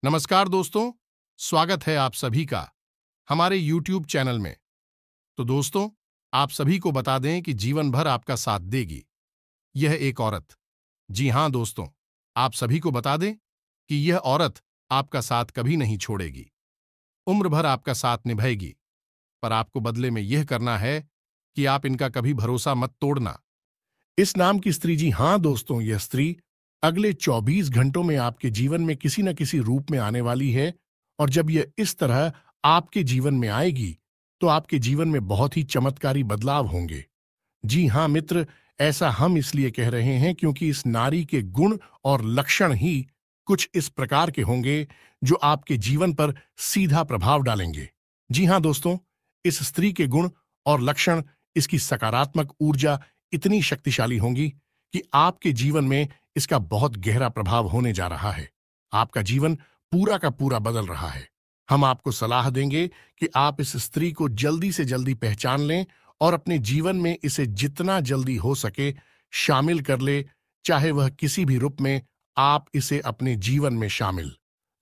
नमस्कार दोस्तों, स्वागत है आप सभी का हमारे YouTube चैनल में। तो दोस्तों, आप सभी को बता दें कि जीवन भर आपका साथ देगी यह एक औरत। जी हां दोस्तों, आप सभी को बता दें कि यह औरत आपका साथ कभी नहीं छोड़ेगी, उम्र भर आपका साथ निभाएगी। पर आपको बदले में यह करना है कि आप इनका कभी भरोसा मत तोड़ना। इस नाम की स्त्री, जी हां दोस्तों, यह स्त्री अगले 24 घंटों में आपके जीवन में किसी न किसी रूप में आने वाली है। और जब यह इस तरह आपके जीवन में आएगी तो आपके जीवन में बहुत ही चमत्कारी बदलाव होंगे। जी हां मित्र, ऐसा हम इसलिए कह रहे हैं क्योंकि इस नारी के गुण और लक्षण ही कुछ इस प्रकार के होंगे जो आपके जीवन पर सीधा प्रभाव डालेंगे। जी हां दोस्तों, इस स्त्री के गुण और लक्षण, इसकी सकारात्मक ऊर्जा इतनी शक्तिशाली होंगी कि आपके जीवन में इसका बहुत गहरा प्रभाव होने जा रहा है। आपका जीवन पूरा का पूरा बदल रहा है। हम आपको सलाह देंगे कि आप इस स्त्री को जल्दी से जल्दी पहचान लें और अपने जीवन में इसे जितना जल्दी हो सके शामिल कर ले, चाहे वह किसी भी रूप में। आप इसे अपने जीवन में शामिल,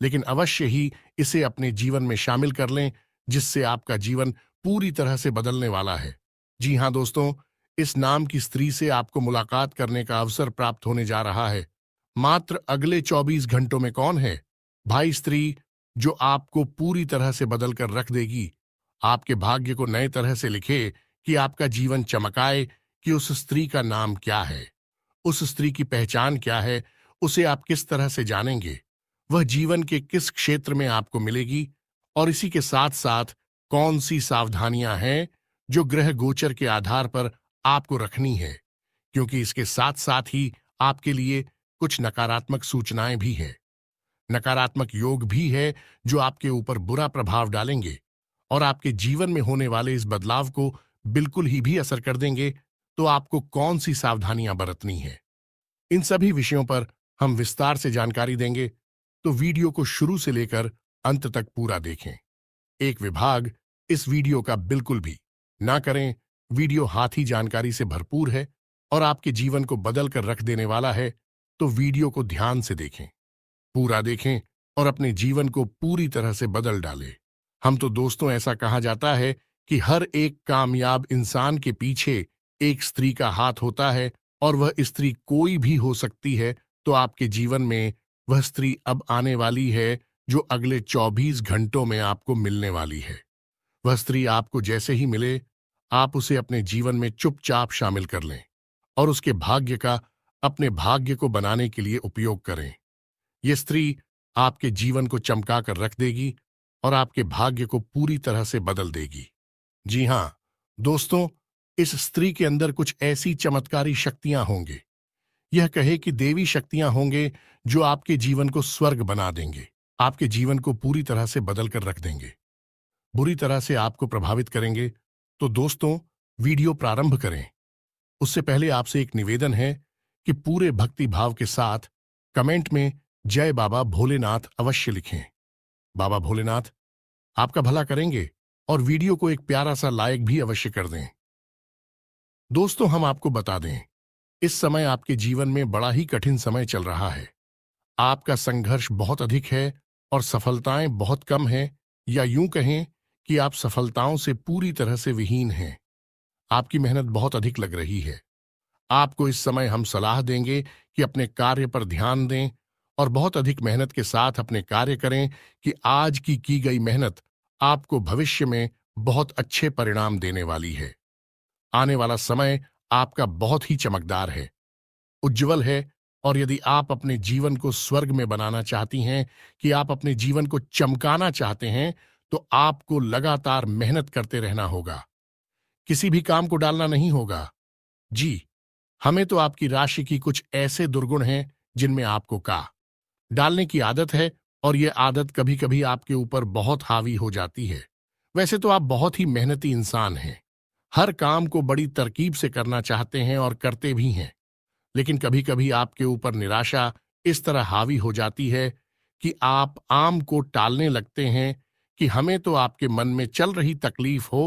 लेकिन अवश्य ही इसे अपने जीवन में शामिल कर लें, जिससे आपका जीवन पूरी तरह से बदलने वाला है। जी हां दोस्तों, इस नाम की स्त्री से आपको मुलाकात करने का अवसर प्राप्त होने जा रहा है मात्र अगले 24 घंटों में। कौन है भाई स्त्री जो आपको पूरी तरह से बदल कर रख देगी, आपके भाग्य को नए तरह से लिखे, कि आपका जीवन चमकाए? कि उस स्त्री का नाम क्या है, उस स्त्री की पहचान क्या है, उसे आप किस तरह से जानेंगे, वह जीवन के किस क्षेत्र में आपको मिलेगी, और इसी के साथ साथ कौन सी सावधानियां हैं जो ग्रह गोचर के आधार पर आपको रखनी है, क्योंकि इसके साथ साथ ही आपके लिए कुछ नकारात्मक सूचनाएं भी है, नकारात्मक योग भी है जो आपके ऊपर बुरा प्रभाव डालेंगे और आपके जीवन में होने वाले इस बदलाव को बिल्कुल ही भी असर कर देंगे। तो आपको कौन सी सावधानियां बरतनी है, इन सभी विषयों पर हम विस्तार से जानकारी देंगे। तो वीडियो को शुरू से लेकर अंत तक पूरा देखें। एक विभाग इस वीडियो का बिल्कुल भी ना करें। वीडियो हाथी जानकारी से भरपूर है और आपके जीवन को बदल कर रख देने वाला है। तो वीडियो को ध्यान से देखें, पूरा देखें और अपने जीवन को पूरी तरह से बदल डालें। हम तो दोस्तों, ऐसा कहा जाता है कि हर एक कामयाब इंसान के पीछे एक स्त्री का हाथ होता है, और वह स्त्री कोई भी हो सकती है। तो आपके जीवन में वह स्त्री अब आने वाली है जो अगले 24 घंटों में आपको मिलने वाली है। वह स्त्री आपको जैसे ही मिले, आप उसे अपने जीवन में चुपचाप शामिल कर लें और उसके भाग्य का अपने भाग्य को बनाने के लिए उपयोग करें। यह स्त्री आपके जीवन को चमका कर रख देगी और आपके भाग्य को पूरी तरह से बदल देगी। जी हां दोस्तों, इस स्त्री के अंदर कुछ ऐसी चमत्कारी शक्तियां होंगे, यह कहे कि देवी शक्तियां होंगे, जो आपके जीवन को स्वर्ग बना देंगे, आपके जीवन को पूरी तरह से बदल कर रख देंगे, बुरी तरह से आपको प्रभावित करेंगे। तो दोस्तों, वीडियो प्रारंभ करें उससे पहले आपसे एक निवेदन है कि पूरे भक्ति भाव के साथ कमेंट में जय बाबा भोलेनाथ अवश्य लिखें। बाबा भोलेनाथ आपका भला करेंगे और वीडियो को एक प्यारा सा लाइक भी अवश्य कर दें। दोस्तों, हम आपको बता दें, इस समय आपके जीवन में बड़ा ही कठिन समय चल रहा है। आपका संघर्ष बहुत अधिक है और सफलताएं बहुत कम हैं, या यूं कहें कि आप सफलताओं से पूरी तरह से विहीन हैं। आपकी मेहनत बहुत अधिक लग रही है। आपको इस समय हम सलाह देंगे कि अपने कार्य पर ध्यान दें और बहुत अधिक मेहनत के साथ अपने कार्य करें, कि आज की गई मेहनत आपको भविष्य में बहुत अच्छे परिणाम देने वाली है। आने वाला समय आपका बहुत ही चमकदार है, उज्जवल है। और यदि आप अपने जीवन को स्वर्ग में बनाना चाहती हैं, कि आप अपने जीवन को चमकाना चाहते हैं, तो आपको लगातार मेहनत करते रहना होगा, किसी भी काम को डालना नहीं होगा। जी, हमें तो आपकी राशि की कुछ ऐसे दुर्गुण हैं जिनमें आपको का डालने की आदत है, और यह आदत कभी कभी आपके ऊपर बहुत हावी हो जाती है। वैसे तो आप बहुत ही मेहनती इंसान हैं, हर काम को बड़ी तरकीब से करना चाहते हैं और करते भी हैं, लेकिन कभी कभी आपके ऊपर निराशा इस तरह हावी हो जाती है कि आप आम को टालने लगते हैं। कि हमें तो आपके मन में चल रही तकलीफ हो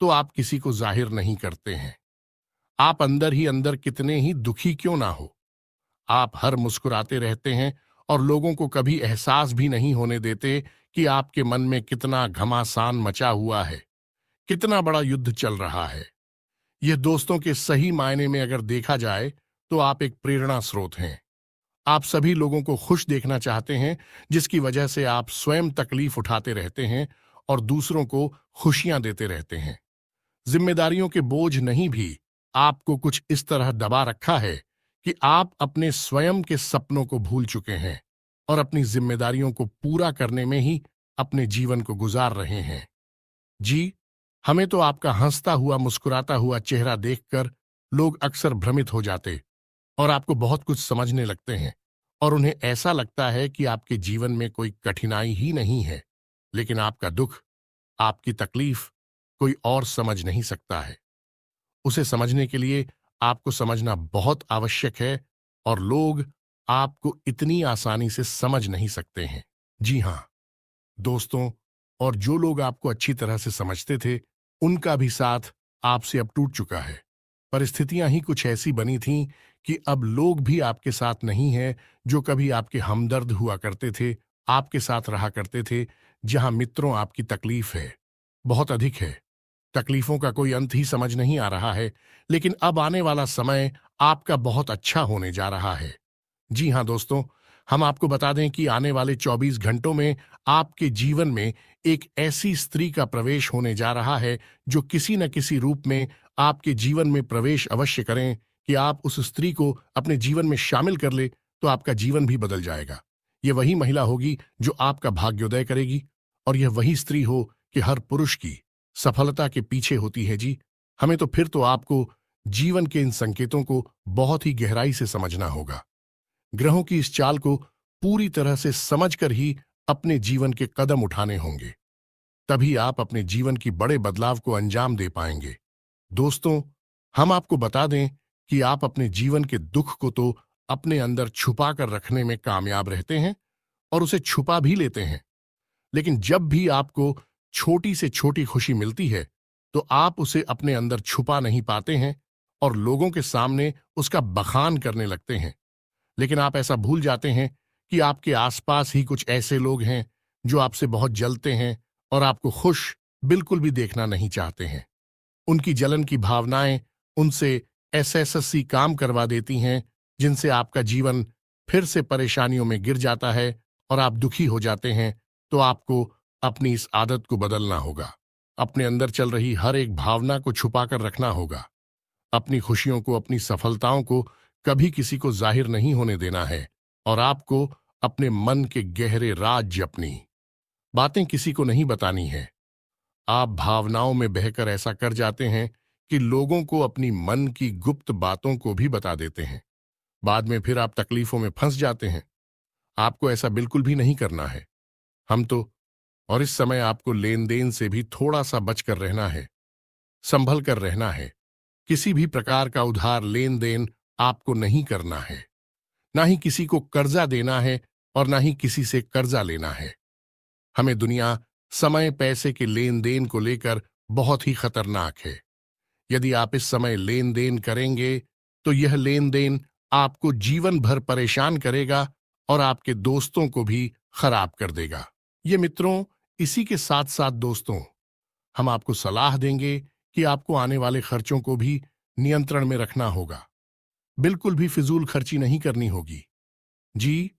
तो आप किसी को जाहिर नहीं करते हैं। आप अंदर ही अंदर कितने ही दुखी क्यों ना हो, आप हर मुस्कुराते रहते हैं और लोगों को कभी एहसास भी नहीं होने देते कि आपके मन में कितना घमासान मचा हुआ है, कितना बड़ा युद्ध चल रहा है। यह दोस्तों के सही मायने में अगर देखा जाए तो आप एक प्रेरणा स्रोत हैं। आप सभी लोगों को खुश देखना चाहते हैं, जिसकी वजह से आप स्वयं तकलीफ उठाते रहते हैं और दूसरों को खुशियां देते रहते हैं। जिम्मेदारियों के बोझ नहीं भी आपको कुछ इस तरह दबा रखा है कि आप अपने स्वयं के सपनों को भूल चुके हैं और अपनी जिम्मेदारियों को पूरा करने में ही अपने जीवन को गुजार रहे हैं। जी, हमें तो आपका हंसता हुआ मुस्कुराता हुआ चेहरा देखकर लोग अक्सर भ्रमित हो जाते और आपको बहुत कुछ समझने लगते हैं और उन्हें ऐसा लगता है कि आपके जीवन में कोई कठिनाई ही नहीं है, लेकिन आपका दुख, आपकी तकलीफ कोई और समझ नहीं सकता है। उसे समझने के लिए आपको समझना बहुत आवश्यक है और लोग आपको इतनी आसानी से समझ नहीं सकते हैं। जी हां, दोस्तों, और जो लोग आपको अच्छी तरह से समझते थे, उनका भी साथ आपसे अब टूट चुका है। परिस्थितियां ही कुछ ऐसी बनी थीं कि अब लोग भी आपके साथ नहीं हैं, जो कभी आपके हमदर्द हुआ करते थे, आपके साथ रहा करते थे। जहां मित्रों, आपकी तकलीफ है, बहुत अधिक है। तकलीफों का कोई अंत ही समझ नहीं आ रहा है, लेकिन अब आने वाला समय आपका बहुत अच्छा होने जा रहा है। जी हां दोस्तों, हम आपको बता दें कि आने वाले 24 घंटों में आपके जीवन में एक ऐसी स्त्री का प्रवेश होने जा रहा है जो किसी न किसी रूप में आपके जीवन में प्रवेश अवश्य करें कि आप उस स्त्री को अपने जीवन में शामिल कर ले तो आपका जीवन भी बदल जाएगा। ये वही महिला होगी जो आपका भाग्योदय करेगी और यह वही स्त्री हो कि हर पुरुष की सफलता के पीछे होती है। जी, हमें तो फिर तो आपको जीवन के इन संकेतों को बहुत ही गहराई से समझना होगा। ग्रहों की इस चाल को पूरी तरह से समझकर ही अपने जीवन के कदम उठाने होंगे, तभी आप अपने जीवन की बड़े बदलाव को अंजाम दे पाएंगे। दोस्तों, हम आपको बता दें कि आप अपने जीवन के दुख को तो अपने अंदर छुपा कर रखने में कामयाब रहते हैं और उसे छुपा भी लेते हैं, लेकिन जब भी आपको छोटी से छोटी खुशी मिलती है तो आप उसे अपने अंदर छुपा नहीं पाते हैं और लोगों के सामने उसका बखान करने लगते हैं। लेकिन आप ऐसा भूल जाते हैं कि आपके आसपास ही कुछ ऐसे लोग हैं जो आपसे बहुत जलते हैं और आपको खुश बिल्कुल भी देखना नहीं चाहते हैं। उनकी जलन की भावनाएं उनसे ऐसे सी काम करवा देती हैं जिनसे आपका जीवन फिर से परेशानियों में गिर जाता है और आप दुखी हो जाते हैं। तो आपको अपनी इस आदत को बदलना होगा। अपने अंदर चल रही हर एक भावना को छुपाकर रखना होगा। अपनी खुशियों को, अपनी सफलताओं को कभी किसी को जाहिर नहीं होने देना है और आपको अपने मन के गहरे राज, अपनी बातें किसी को नहीं बतानी है। आप भावनाओं में बहकर ऐसा कर जाते हैं कि लोगों को अपनी मन की गुप्त बातों को भी बता देते हैं। बाद में फिर आप तकलीफों में फंस जाते हैं। आपको ऐसा बिल्कुल भी नहीं करना है। हम तो और इस समय आपको लेन देन से भी थोड़ा सा बचकर रहना है, संभल कर रहना है। किसी भी प्रकार का उधार लेन देन आपको नहीं करना है, ना ही किसी को कर्जा देना है और ना ही किसी से कर्जा लेना है। हमें दुनिया समय पैसे के लेन देन को लेकर बहुत ही खतरनाक है। यदि आप इस समय लेन देन करेंगे तो यह लेन देन आपको जीवन भर परेशान करेगा और आपके दोस्तों को भी खराब कर देगा। ये मित्रों, इसी के साथ साथ दोस्तों, हम आपको सलाह देंगे कि आपको आने वाले खर्चों को भी नियंत्रण में रखना होगा। बिल्कुल भी फिजूल खर्ची नहीं करनी होगी। जी,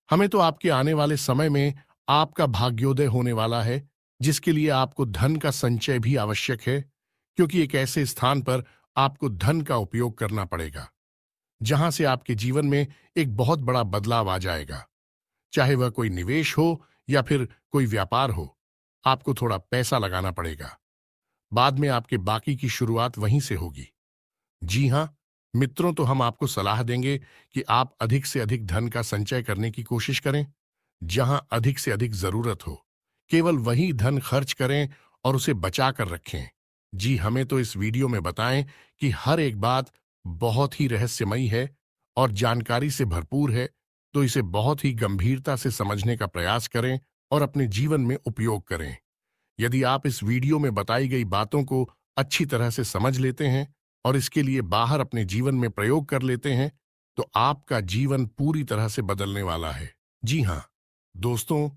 हमें तो आपके आने वाले समय में आपका भाग्योदय होने वाला है, जिसके लिए आपको धन का संचय भी आवश्यक है, क्योंकि एक ऐसे स्थान पर आपको धन का उपयोग करना पड़ेगा जहां से आपके जीवन में एक बहुत बड़ा बदलाव आ जाएगा। चाहे वह कोई निवेश हो या फिर कोई व्यापार हो, आपको थोड़ा पैसा लगाना पड़ेगा। बाद में आपके बाकी की शुरुआत वहीं से होगी। जी हां मित्रों, तो हम आपको सलाह देंगे कि आप अधिक से अधिक धन का संचय करने की कोशिश करें। जहां अधिक से अधिक जरूरत हो, केवल वही धन खर्च करें और उसे बचा कर रखें। जी, हमें तो इस वीडियो में बताएं कि हर एक बात बहुत ही रहस्यमयी है और जानकारी से भरपूर है, तो इसे बहुत ही गंभीरता से समझने का प्रयास करें और अपने जीवन में उपयोग करें। यदि आप इस वीडियो में बताई गई बातों को अच्छी तरह से समझ लेते हैं और इसके लिए बाहर अपने जीवन में प्रयोग कर लेते हैं, तो आपका जीवन पूरी तरह से बदलने वाला है। जी हाँ दोस्तों,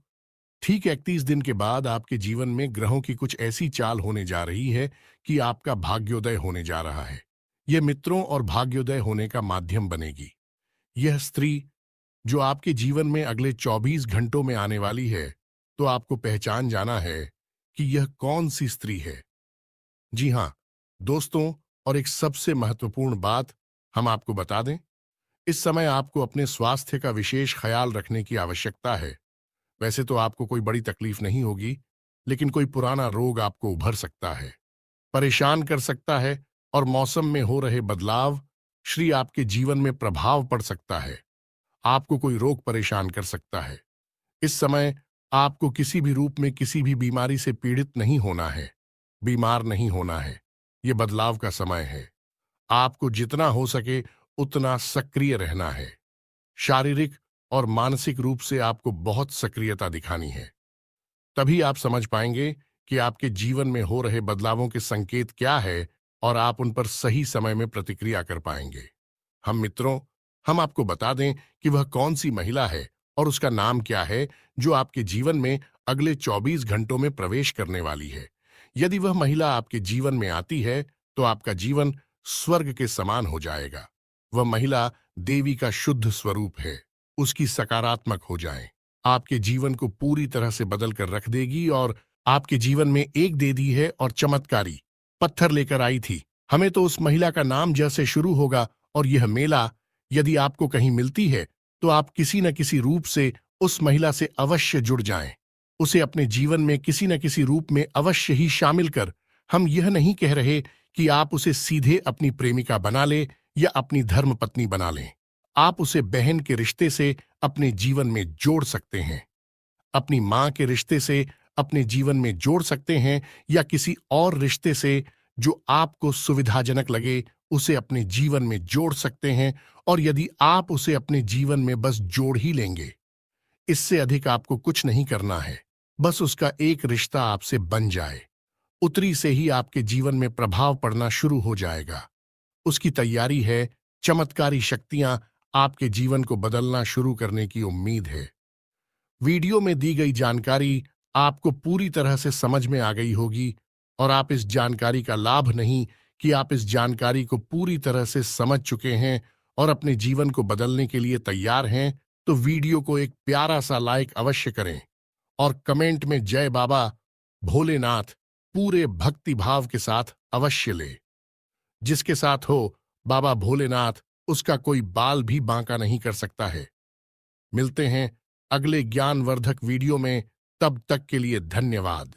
ठीक 31 दिन के बाद आपके जीवन में ग्रहों की कुछ ऐसी चाल होने जा रही है कि आपका भाग्योदय होने जा रहा है। यह मित्रों और भाग्योदय होने का माध्यम बनेगी। यह स्त्री जो आपके जीवन में अगले 24 घंटों में आने वाली है, तो आपको पहचान जाना है कि यह कौन सी स्त्री है। जी हाँ दोस्तों, और एक सबसे महत्वपूर्ण बात हम आपको बता दें, इस समय आपको अपने स्वास्थ्य का विशेष ख्याल रखने की आवश्यकता है। वैसे तो आपको कोई बड़ी तकलीफ नहीं होगी, लेकिन कोई पुराना रोग आपको उभर सकता है, परेशान कर सकता है, और मौसम में हो रहे बदलाव श्री आपके जीवन में प्रभाव पड़ सकता है। आपको कोई रोग परेशान कर सकता है। इस समय आपको किसी भी रूप में किसी भी बीमारी से पीड़ित नहीं होना है, बीमार नहीं होना है। ये बदलाव का समय है। आपको जितना हो सके उतना सक्रिय रहना है। शारीरिक और मानसिक रूप से आपको बहुत सक्रियता दिखानी है। तभी आप समझ पाएंगे कि आपके जीवन में हो रहे बदलावों के संकेत क्या है, और आप उन पर सही समय में प्रतिक्रिया कर पाएंगे। हम आपको बता दें कि वह कौन सी महिला है और उसका नाम क्या है जो आपके जीवन में अगले 24 घंटों में प्रवेश करने वाली है। यदि वह महिला आपके जीवन में आती है, तो आपका जीवन स्वर्ग के समान हो जाएगा। वह महिला देवी का शुद्ध स्वरूप है। उसकी सकारात्मक हो जाएं, आपके जीवन को पूरी तरह से बदल कर रख देगी। और आपके जीवन में एक दे दी है और चमत्कारी पत्थर लेकर आई थी। हमें तो उस महिला का नाम जैसे शुरू होगा, और यह मेला यदि आपको कहीं मिलती है, तो आप किसी न किसी रूप से उस महिला से अवश्य जुड़ जाएं। उसे अपने जीवन में किसी न किसी रूप में अवश्य ही शामिल कर। हम यह नहीं कह रहे कि आप उसे सीधे अपनी प्रेमिका बना ले या अपनी धर्मपत्नी बना लें। आप उसे बहन के रिश्ते से अपने जीवन में जोड़ सकते हैं, अपनी मां के रिश्ते से अपने जीवन में जोड़ सकते हैं, या किसी और रिश्ते से जो आपको सुविधाजनक लगे उसे अपने जीवन में जोड़ सकते हैं। और यदि आप उसे अपने जीवन में बस जोड़ ही लेंगे, इससे अधिक आपको कुछ नहीं करना है। बस उसका एक रिश्ता आपसे बन जाए, उतरी से ही आपके जीवन में प्रभाव पड़ना शुरू हो जाएगा। उसकी तैयारी है, चमत्कारी शक्तियां आपके जीवन को बदलना शुरू करने की उम्मीद है। वीडियो में दी गई जानकारी आपको पूरी तरह से समझ में आ गई होगी, और आप इस जानकारी का लाभ नहीं कि आप इस जानकारी को पूरी तरह से समझ चुके हैं और अपने जीवन को बदलने के लिए तैयार हैं, तो वीडियो को एक प्यारा सा लाइक अवश्य करें और कमेंट में जय बाबा भोलेनाथ पूरे भक्ति भाव के साथ अवश्य ले। जिसके साथ हो बाबा भोलेनाथ, उसका कोई बाल भी बांका नहीं कर सकता है। मिलते हैं अगले ज्ञानवर्धक वीडियो में, तब तक के लिए धन्यवाद।